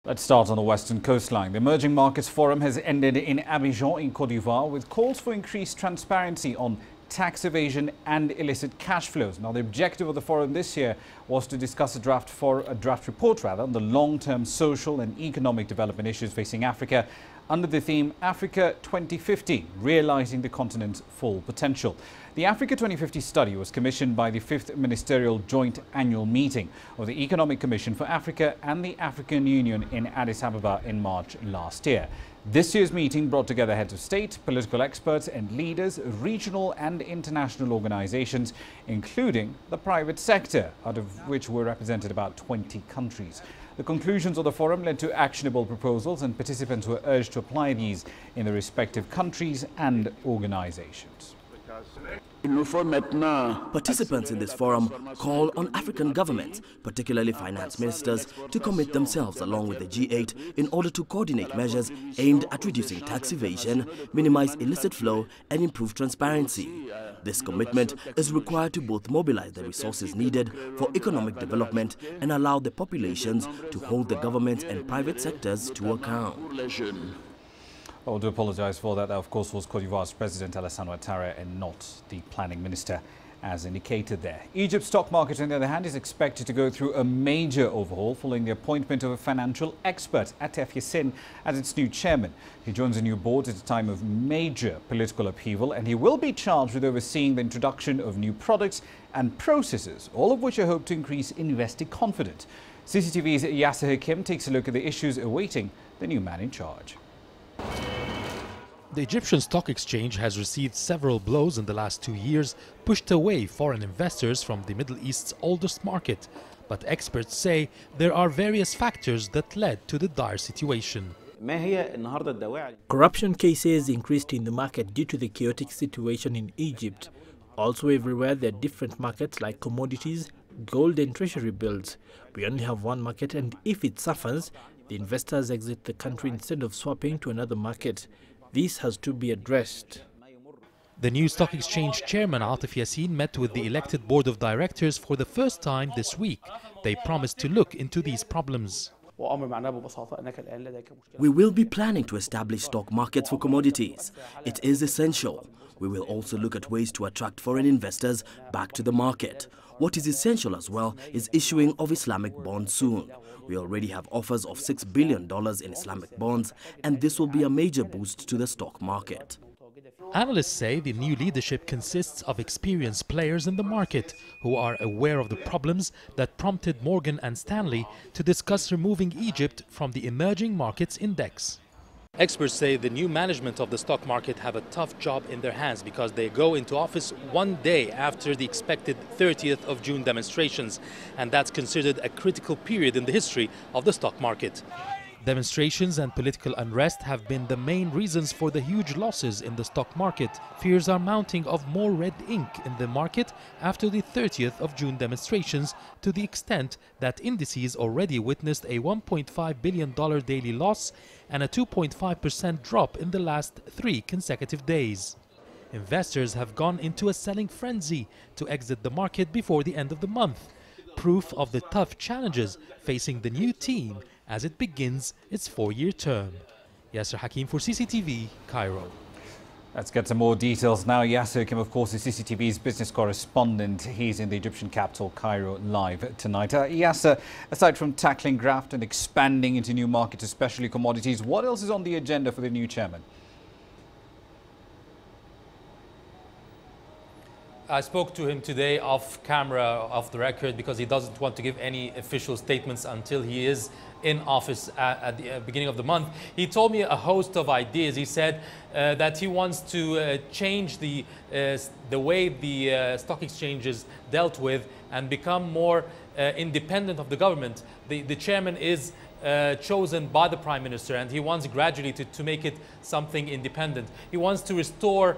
Let's start on the western coastline. The Emerging Markets Forum has ended in Abidjan in Côte d'Ivoire with calls for increased transparency on tax evasion and illicit cash flows. Now, the objective of the forum this year was to discuss a draft report on the long-term social and economic development issues facing Africa under the theme Africa 2050, realizing the continent's full potential. The Africa 2050 study was commissioned by the 5th Ministerial Joint Annual Meeting of the Economic Commission for Africa and the African Union in Addis Ababa in March last year. This year's meeting brought together heads of state, political experts and leaders, regional and international organizations, including the private sector, out of which were represented about 20 countries. The conclusions of the forum led to actionable proposals, and participants were urged to apply these in their respective countries and organizations. Participants in this forum call on African governments, particularly finance ministers, to commit themselves along with the G8 in order to coordinate measures aimed at reducing tax evasion, minimize illicit flow and improve transparency. This commitment is required to both mobilize the resources needed for economic development and allow the populations to hold the government and private sectors to account. I do apologize for that. That, of course, was Côte d'Ivoire's President Alassane Ouattara and not the planning minister, as indicated there. Egypt's stock market, on the other hand, is expected to go through a major overhaul following the appointment of a financial expert, Atef Yassin, as its new chairman. He joins a new board at a time of major political upheaval, and he will be charged with overseeing the introduction of new products and processes, all of which are hoped to increase investor confidence. CCTV's Yasser Hakim takes a look at the issues awaiting the new man in charge. The Egyptian Stock Exchange has received several blows in the last 2 years, pushed away foreign investors from the Middle East's oldest market. But experts say there are various factors that led to the dire situation. Corruption cases increased in the market due to the chaotic situation in Egypt. Also everywhere there are different markets like commodities, gold and treasury bills. We only have one market, and if it suffers, the investors exit the country instead of swapping to another market. This has to be addressed. The new stock exchange chairman Atef Yassin met with the elected board of directors for the first time this week. They promised to look into these problems. We will be planning to establish stock markets for commodities. It is essential. We will also look at ways to attract foreign investors back to the market. What is essential as well is issuing of Islamic bonds soon. We already have offers of $6 billion in Islamic bonds, and this will be a major boost to the stock market. Analysts say the new leadership consists of experienced players in the market who are aware of the problems that prompted Morgan & Stanley to discuss removing Egypt from the Emerging Markets Index. Experts say the new management of the stock market have a tough job in their hands because they go into office one day after the expected 30th of June demonstrations, and that's considered a critical period in the history of the stock market. Demonstrations and political unrest have been the main reasons for the huge losses in the stock market. Fears are mounting of more red ink in the market after the 30th of June demonstrations, to the extent that indices already witnessed a $1.5 billion daily loss and a 2.5% drop in the last 3 consecutive days. Investors have gone into a selling frenzy to exit the market before the end of the month, proof of the tough challenges facing the new team as it begins its 4-year term. Yasser Hakim for CCTV, Cairo. Let's get some more details now. Yasser Hakim, of course, is CCTV's business correspondent. He's in the Egyptian capital, Cairo, live tonight. Yasser, aside from tackling graft and expanding into new markets, especially commodities, what else is on the agenda for the new chairman? I spoke to him today off camera, off the record, because he doesn't want to give any official statements until he is in office at the beginning of the month. He told me a host of ideas. He said that he wants to change the way the stock exchanges dealt with and become more independent of the government. The chairman is chosen by the Prime Minister, and he wants gradually to make it something independent. He wants to restore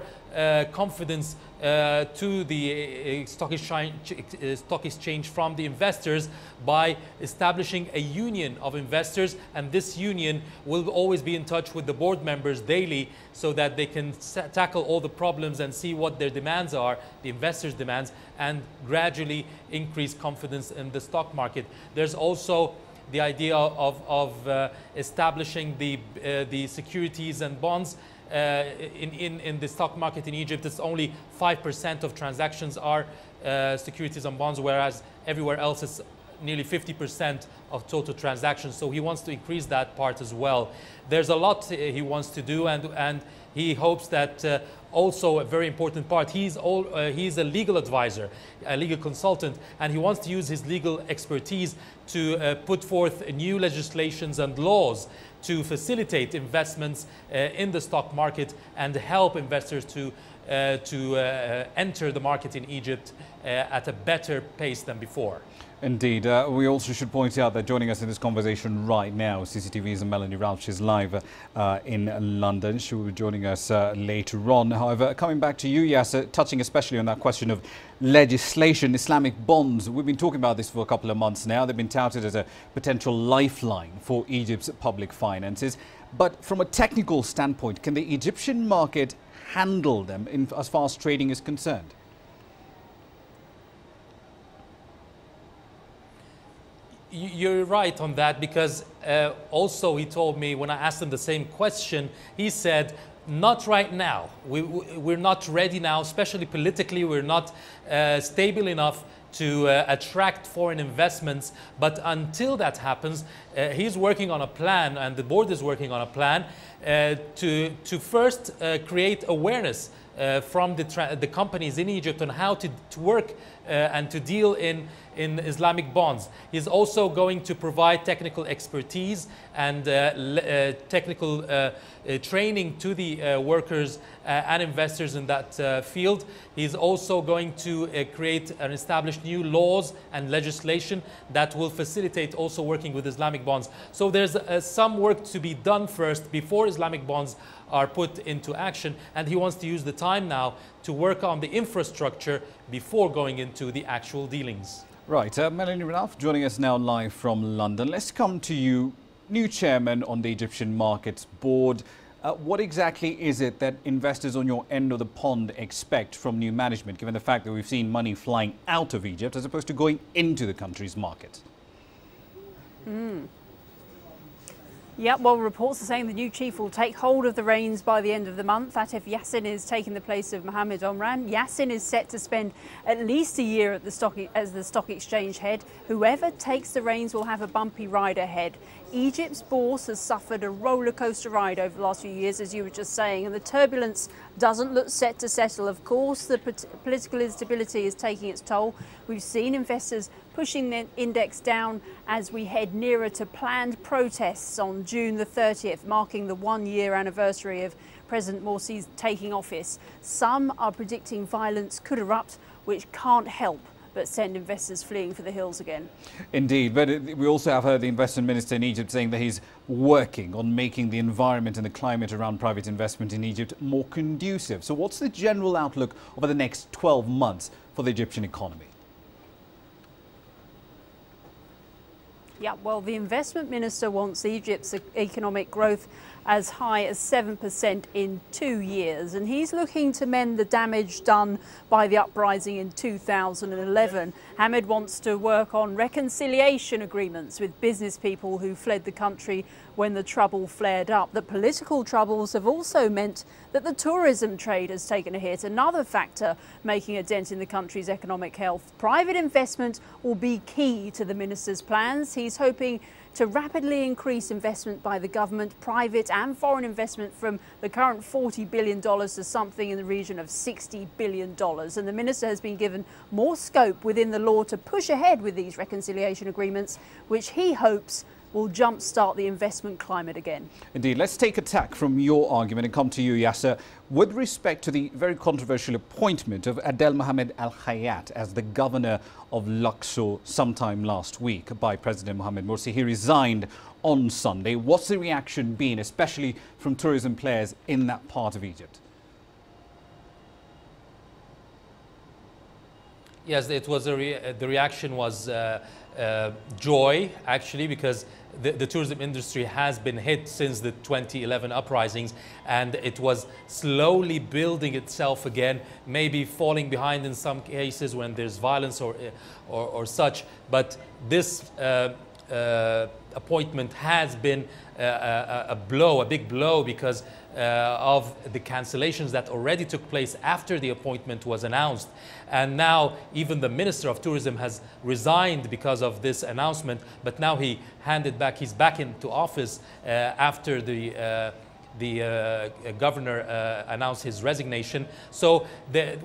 confidence to the stock exchange from the investors by establishing a union of investors, and this union will always be in touch with the board members daily so that they can tackle all the problems and see what their demands are, the investors' demands, and gradually increase confidence in the stock market. There's also the idea of establishing the securities and bonds. In the stock market in Egypt, it's only 5% of transactions are securities and bonds, whereas everywhere else it's nearly 50% of total transactions. So he wants to increase that part as well. There's a lot he wants to do, and he hopes that also a very important part, he's a legal advisor, a legal consultant, and he wants to use his legal expertise to put forth new legislations and laws to facilitate investments in the stock market and help investors to enter the market in Egypt at a better pace than before. Indeed. We also should point out that joining us in this conversation right now, CCTV's Melanie Rauch. She's live in London. She will be joining us later on. However, coming back to you, Yasser, touching especially on that question of legislation, Islamic bonds. We've been talking about this for a couple of months now. They've been touted as a potential lifeline for Egypt's public finances. But from a technical standpoint, can the Egyptian market handle them as far as trading is concerned? You're right on that, because also he told me when I asked him the same question, he said, not right now. We're not ready now, especially politically. We're not stable enough to attract foreign investments. But until that happens, he's working on a plan, and the board is working on a plan to first create awareness from the companies in Egypt on how to work and to deal in Islamic bonds. He's also going to provide technical expertise and technical training to the workers and investors in that field. He's also going to create and establish new laws and legislation that will facilitate also working with Islamic bonds. So there's some work to be done first before Islamic bonds are put into action, and he wants to use the time now to work on the infrastructure before going into the actual dealings. Right, Melanie Rauch joining us now live from London. Let's come to you, new chairman on the Egyptian Markets Board. What exactly is it that investors on your end of the pond expect from new management, given the fact that we've seen money flying out of Egypt as opposed to going into the country's market? Yeah, well, reports are saying the new chief will take hold of the reins by the end of the month. Atef Yassin is taking the place of Mohammed Omran. Yassin is set to spend at least a year at as the stock exchange head. Whoever takes the reins will have a bumpy ride ahead. Egypt's bourse has suffered a roller coaster ride over the last few years, as you were just saying, and the turbulence doesn't look set to settle. Of course, the political instability is taking its toll. We've seen investors pushing the index down as we head nearer to planned protests on June the 30th, marking the one-year anniversary of President Morsi's taking office. Some are predicting violence could erupt, which can't help but send investors fleeing for the hills again. Indeed, but we also have heard the investment minister in Egypt saying that he's working on making the environment and the climate around private investment in Egypt more conducive. So what's the general outlook over the next 12 months for the Egyptian economy? Yeah, well, the investment minister wants Egypt's economic growth as high as 7% in 2 years. And he's looking to mend the damage done by the uprising in 2011. Hamid wants to work on reconciliation agreements with business people who fled the country when the trouble flared up. The political troubles have also meant that the tourism trade has taken a hit, another factor making a dent in the country's economic health. Private investment will be key to the minister's plans. He's hoping to rapidly increase investment by the government, private and foreign investment, from the current $40 billion to something in the region of $60 billion. And the minister has been given more scope within the law to push ahead with these reconciliation agreements, which he hopes will jumpstart the investment climate again. Indeed. Let's take a tack from your argument and come to you, Yasser. With respect to the very controversial appointment of Adel Mohamed Al Hayat as the governor of Luxor sometime last week by President Mohamed Morsi, he resigned on Sunday. What's the reaction been, especially from tourism players in that part of Egypt? Yes, it was the reaction was joy, actually, because the tourism industry has been hit since the 2011 uprisings, and it was slowly building itself again, maybe falling behind in some cases when there's violence or such. But this appointment has been a big blow, because of the cancellations that already took place after the appointment was announced. And now even the Minister of Tourism has resigned because of this announcement, but now he's back into office after the governor announced his resignation. So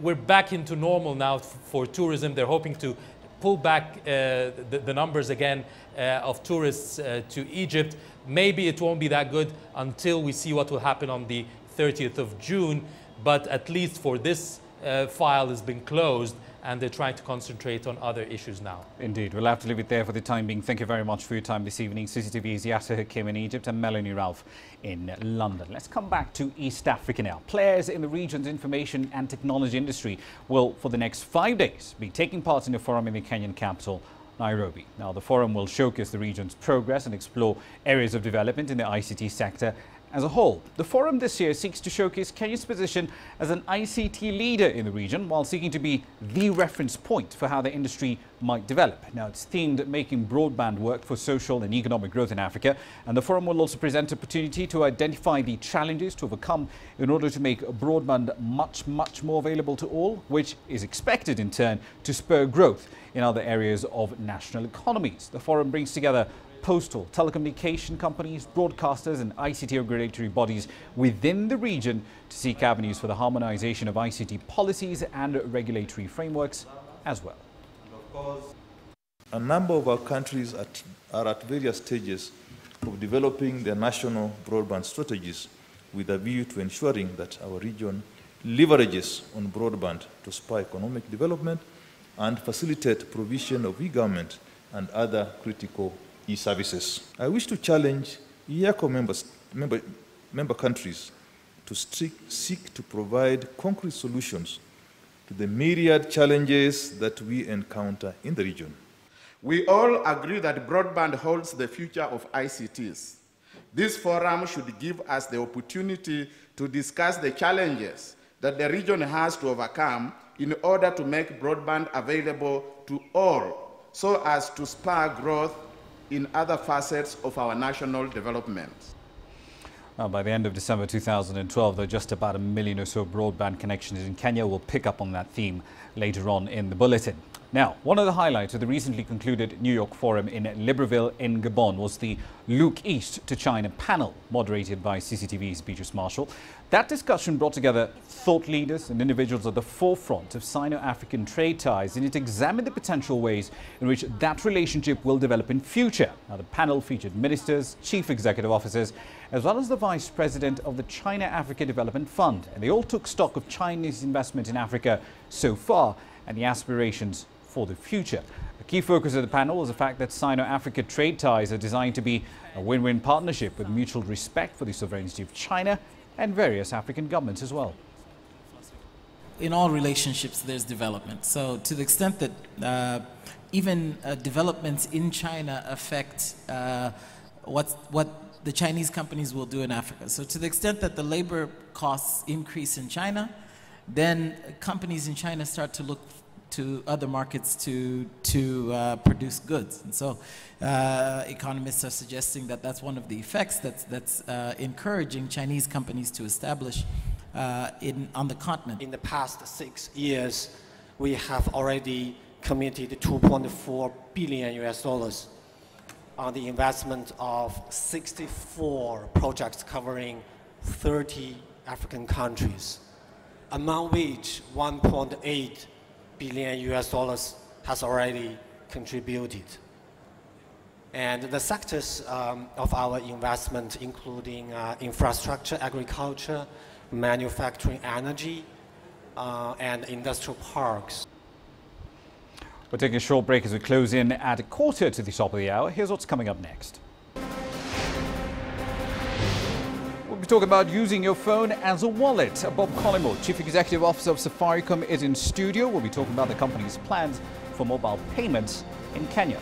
we're back into normal now for tourism. They're hoping to pull back the numbers again of tourists to Egypt. Maybe it won't be that good until we see what will happen on the 30th of June, but at least for this file has been closed, and they're trying to concentrate on other issues now. Indeed. We'll have to leave it there for the time being. Thank you very much for your time this evening. CCTV's Yasser Hakim in Egypt and Melanie Ralph in London. Let's come back to East Africa now. Players in the region's information and technology industry will, for the next 5 days, be taking part in a forum in the Kenyan capital, Nairobi. Now, the forum will showcase the region's progress and explore areas of development in the ICT sector as a whole. The forum this year seeks to showcase Kenya's position as an ICT leader in the region, while seeking to be the reference point for how the industry might develop. Now, it's themed making broadband work for social and economic growth in Africa, and the forum will also present an opportunity to identify the challenges to overcome in order to make broadband much more available to all, which is expected in turn to spur growth in other areas of national economies. The forum brings together postal, telecommunication companies, broadcasters and ICT regulatory bodies within the region to seek avenues for the harmonization of ICT policies and regulatory frameworks as well. A number of our countries are at various stages of developing their national broadband strategies with a view to ensuring that our region leverages on broadband to spur economic development and facilitate provision of e-government and other critical e-services. I wish to challenge EACO member countries to seek to provide concrete solutions to the myriad challenges that we encounter in the region. We all agree that broadband holds the future of ICTs. This forum should give us the opportunity to discuss the challenges that the region has to overcome in order to make broadband available to all, so as to spur growth in other facets of our national development. By the end of December 2012, there are just about 1 million or so broadband connections in Kenya. We'll pick up on that theme later on in the bulletin. Now, one of the highlights of the recently concluded New York Forum in Libreville in Gabon was the Look East to China panel, moderated by CCTV's Beatrice Marshall. That discussion brought together thought leaders and individuals at the forefront of Sino-African trade ties, and it examined the potential ways in which that relationship will develop in future. Now, the panel featured ministers, chief executive officers, as well as the vice president of the China-Africa Development Fund. And they all took stock of Chinese investment in Africa so far and the aspirations for the future. A key focus of the panel was the fact that Sino-Africa trade ties are designed to be a win-win partnership with mutual respect for the sovereignty of China and various African governments as well. In all relationships, there's development. So to the extent that even developments in China affect what the Chinese companies will do in Africa. So to the extent that the labor costs increase in China, then companies in China start to look to other markets to produce goods. And so economists are suggesting that that's one of the effects that's encouraging Chinese companies to establish on the continent. In the past 6 years, we have already committed $2.4 billion on the investment of 64 projects covering 30 African countries, among which $1.8 billion has already contributed. And the sectors of our investment, including infrastructure, agriculture, manufacturing, energy, and industrial parks. We're taking a short break as we close in at a quarter to the top of the hour. Here's what's coming up next. We'll be talking about using your phone as a wallet. Bob Collymore, Chief Executive Officer of Safaricom, is in studio. We'll be talking about the company's plans for mobile payments in Kenya.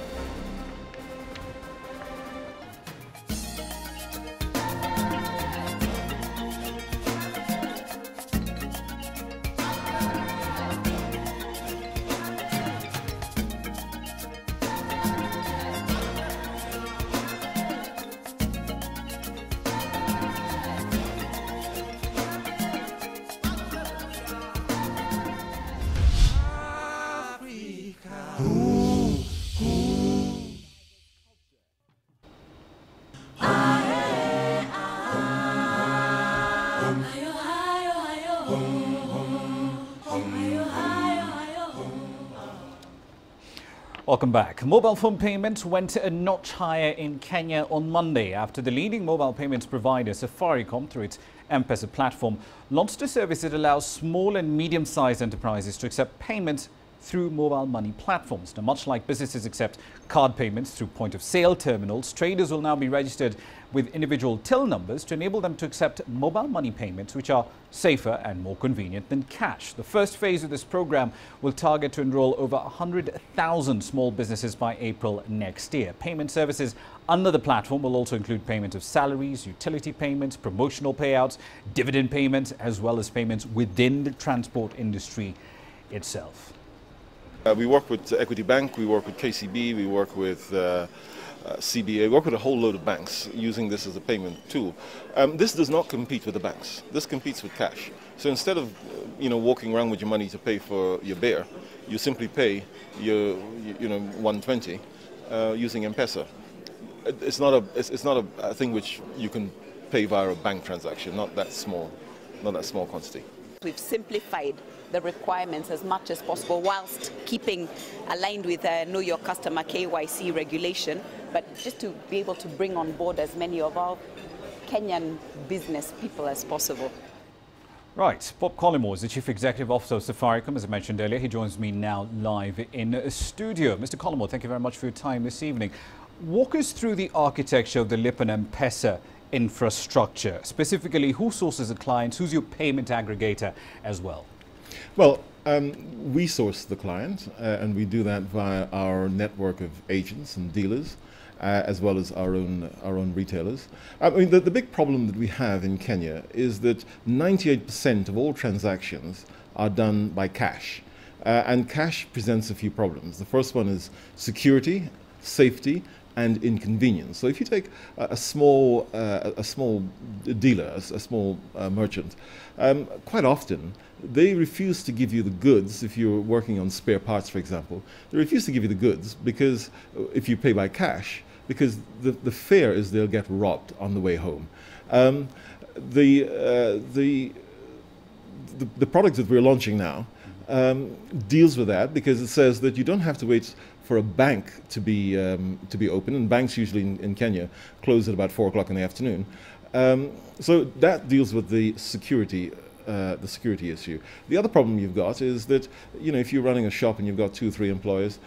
Welcome back. Mobile phone payments went a notch higher in Kenya on Monday after the leading mobile payments provider, Safaricom, through its M-Pesa platform, launched a service that allows small and medium-sized enterprises to accept payments through mobile money platforms. Now, much like businesses accept card payments through point-of-sale terminals, traders will now be registered with individual till numbers to enable them to accept mobile money payments, which are safer and more convenient than cash. The first phase of this program will target to enroll over 100,000 small businesses by April next year. Payment services under the platform will also include payment of salaries, utility payments, promotional payouts, dividend payments, as well as payments within the transport industry itself. We work with Equity Bank, we work with KCB, we work with CBA, we work with a whole load of banks using this as a payment tool. This does not compete with the banks. This competes with cash. So instead of walking around with your money to pay for your beer, you simply pay your 120 using M-Pesa. It's not a thing which you can pay via a bank transaction, not that small quantity. We've simplified the requirements as much as possible whilst keeping aligned with Know Your Customer KYC regulation, but just to be able to bring on board as many of our Kenyan business people as possible. Right, Bob Collymore is the Chief Executive Officer of Safaricom, as I mentioned earlier. He joins me now live in studio. Mr. Collymore, thank you very much for your time this evening. Walk us through the architecture of the Lip and M-Pesa infrastructure. Specifically, who sources the clients, who's your payment aggregator as well? Well, we source the client and we do that via our network of agents and dealers as well as our own retailers. I mean, the big problem that we have in Kenya is that 98% of all transactions are done by cash, and cash presents a few problems. The first one is security, safety, and inconvenience. So if you take a small dealer, a small merchant, quite often they refuse to give you the goods. If you're working on spare parts, for example, they refuse to give you the goods because if you pay by cash, because the fear is they'll get robbed on the way home. The product that we're launching now deals with that, because it says that you don't have to wait for a bank to be open, and banks usually in Kenya close at about 4 o'clock in the afternoon. So that deals with the security issue. The other problem you've got is that if you're running a shop and you've got 2 or 3 employees,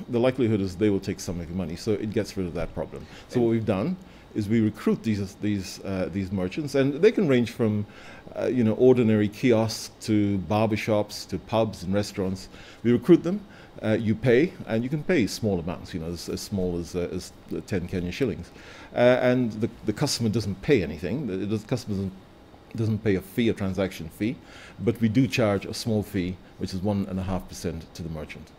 the likelihood is they will take some of your money. So it gets rid of that problem. So what we've done is we recruit these merchants, and they can range from ordinary kiosks to barbershops to pubs and restaurants. We recruit them. You pay, and you can pay small amounts, as small as 10 Kenyan shillings. And the customer doesn't pay anything. The customer doesn't pay a transaction fee, but we do charge a small fee, which is 1.5% to the merchant.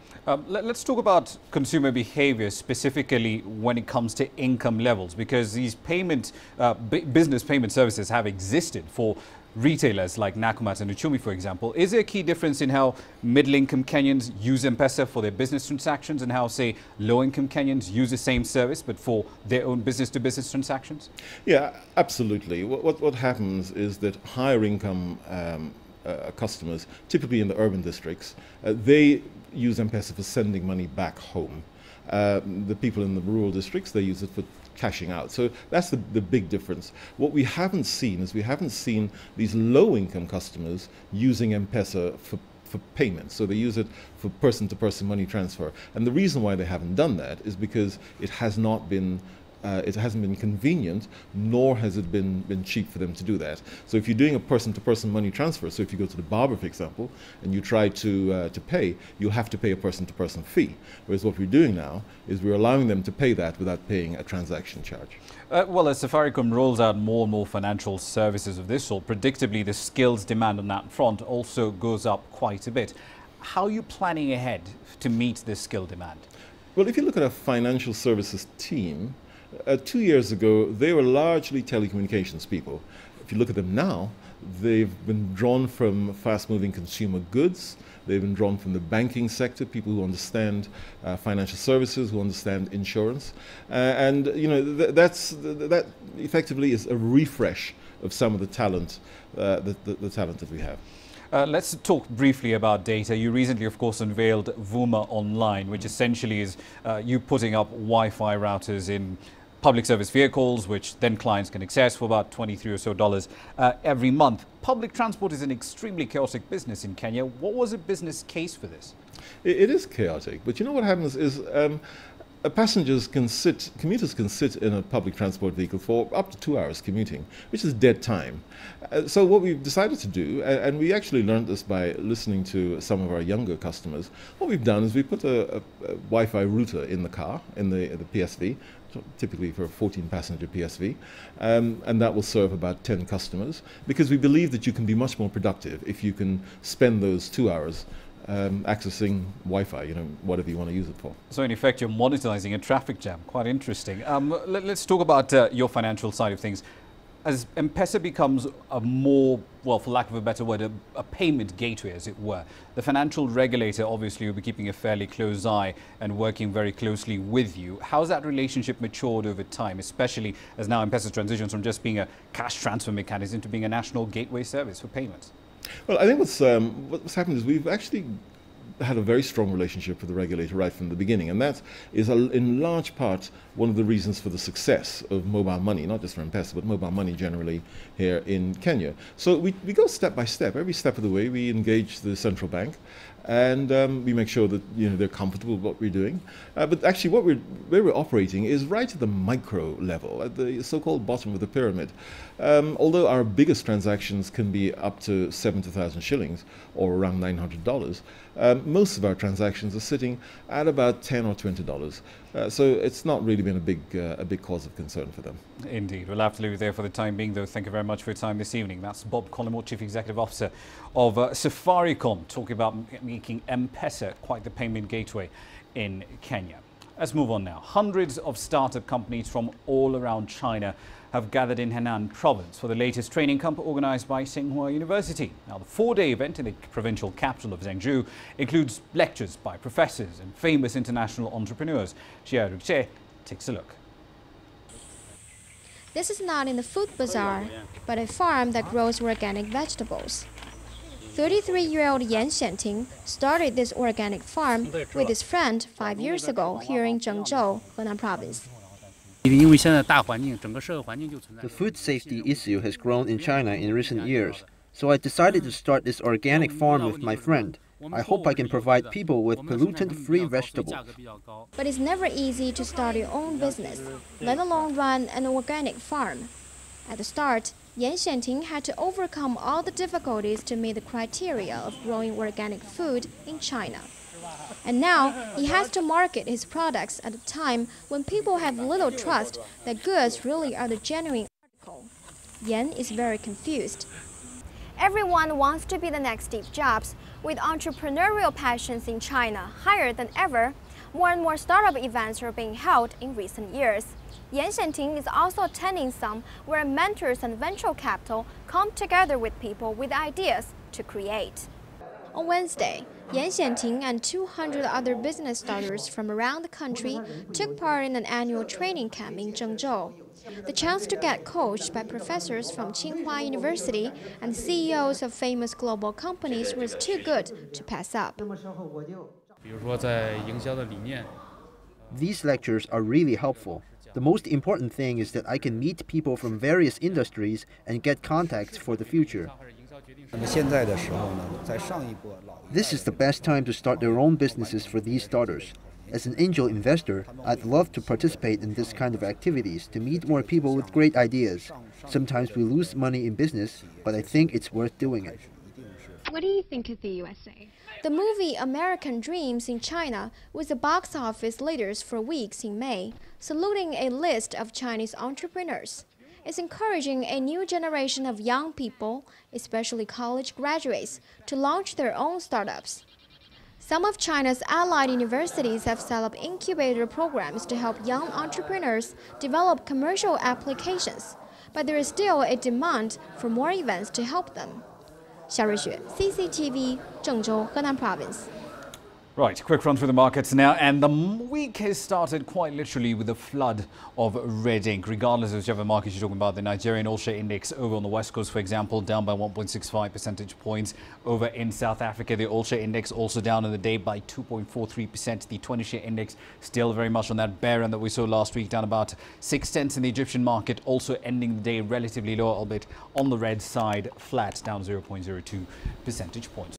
Let's talk about consumer behavior, specifically when it comes to income levels, because these business payment services have existed for retailers like Nakumatt and Uchumi, for example. Is there a key difference in how middle-income Kenyans use M-Pesa for their business transactions and how, say, low-income Kenyans use the same service but for their own business-to-business transactions? Yeah, absolutely. What happens is that higher-income customers, typically in the urban districts, they use M-Pesa for sending money back home. The people in the rural districts, they use it for cashing out. So that's the big difference. What we haven't seen is these low-income customers using M-Pesa for payments. So they use it for person-to-person money transfer. And the reason why they haven't done that is because it hasn't been convenient, nor has it been cheap for them to do that. So if you're doing a person-to-person money transfer, so if you go to the barber, for example, and you try to pay, you'll have to pay a person-to-person fee. Whereas what we're doing now is we're allowing them to pay that without paying a transaction charge. Well, as Safaricom rolls out more and more financial services of this sort, predictably the skills demand on that front also goes up quite a bit. How are you planning ahead to meet this skill demand? Well, if you look at our financial services team, 2 years ago, they were largely telecommunications people. If you look at them now, they've been drawn from fast-moving consumer goods. They've been drawn from the banking sector, people who understand financial services, who understand insurance. And that effectively is a refresh of some of the talent, the talent that we have. Let's talk briefly about data. You recently, of course, unveiled Vuma Online, which essentially is you putting up Wi-Fi routers in public service vehicles, which then clients can access for about $23 or so every month. Public transport is an extremely chaotic business in Kenya. What was a business case for this? It is chaotic, but you know what happens is commuters can sit in a public transport vehicle for up to 2 hours commuting, which is dead time. So what we've decided to do, and we actually learned this by listening to some of our younger customers, what we've done is we put a Wi-Fi router in the car, in the PSV, typically for a 14-passenger PSV, and that will serve about 10 customers, because we believe that you can be much more productive if you can spend those 2 hours accessing Wi-Fi, whatever you want to use it for. So in effect, you're monetizing a traffic jam. Quite interesting. Let's talk about your financial side of things. As M-Pesa becomes a more, well, for lack of a better word, a payment gateway, as it were, the financial regulator obviously will be keeping a fairly close eye and working very closely with you. How's that relationship matured over time, especially as now M-Pesa transitions from just being a cash transfer mechanism to being a national gateway service for payments? Well, I think what's happened is we've actually had a very strong relationship with the regulator right from the beginning, and that is in large part one of the reasons for the success of mobile money, not just for M-Pesa, but mobile money generally here in Kenya. So we go step by step. Every step of the way we engage the central bank, and we make sure that they're comfortable with what we're doing. But actually where we're operating is right at the micro level, at the so-called bottom of the pyramid. Although our biggest transactions can be up to 70,000 shillings or around $900, most of our transactions are sitting at about $10 or $20. So it's not really been a big cause of concern for them. Indeed. We'll have to leave it there for the time being, though. Thank you very much for your time this evening. That's Bob Collymore, Chief Executive Officer of Safaricom, talking about making M-Pesa quite the payment gateway in Kenya. Let's move on now. Hundreds of startup companies from all around China have gathered in Henan province for the latest training camp organized by Tsinghua University. Now, the 4-day event in the provincial capital of Zhengzhou includes lectures by professors and famous international entrepreneurs. Xia Ruche takes a look. This is not in the food bazaar, but a farm that grows organic vegetables. 33-year-old Yan Xianting started this organic farm with his friend 5 years ago here in Zhengzhou, Henan province. The food safety issue has grown in China in recent years, so I decided to start this organic farm with my friend. I hope I can provide people with pollutant-free vegetables. But it's never easy to start your own business, let alone run an organic farm. At the start, Yan Xianting had to overcome all the difficulties to meet the criteria of growing organic food in China. And now, he has to market his products at a time when people have little trust that goods really are the genuine article. Yan is very confused. Everyone wants to be the next Steve Jobs. With entrepreneurial passions in China higher than ever, more and more startup events are being held in recent years. Yan Xianting is also attending some where mentors and venture capital come together with people with ideas to create. On Wednesday, Yan Xianting and 200 other business starters from around the country took part in an annual training camp in Zhengzhou. The chance to get coached by professors from Tsinghua University and CEOs of famous global companies was too good to pass up. These lectures are really helpful. The most important thing is that I can meet people from various industries and get contacts for the future. This is the best time to start their own businesses for these starters. As an angel investor, I'd love to participate in this kind of activities to meet more people with great ideas. Sometimes we lose money in business, but I think it's worth doing it. What do you think of the USA? The movie American Dreams in China was the box office leaders for weeks in May, saluting a list of Chinese entrepreneurs. It's encouraging a new generation of young people, especially college graduates, to launch their own startups. Some of China's allied universities have set up incubator programs to help young entrepreneurs develop commercial applications, but there is still a demand for more events to help them. Xia Ruixue, CCTV, Zhengzhou, Henan Province. Right, quick run through the markets now, and the week has started quite literally with a flood of red ink, regardless of whichever market you're talking about. The Nigerian All-Share Index over on the West Coast, for example, down by 1.65 percentage points. Over in South Africa, the All-Share Index also down in the day by 2.43%. The 20-share index still very much on that bear run that we saw last week, down about 0.6 in the Egyptian market, also ending the day relatively low, albeit on the red side, flat, down 0.02 percentage points.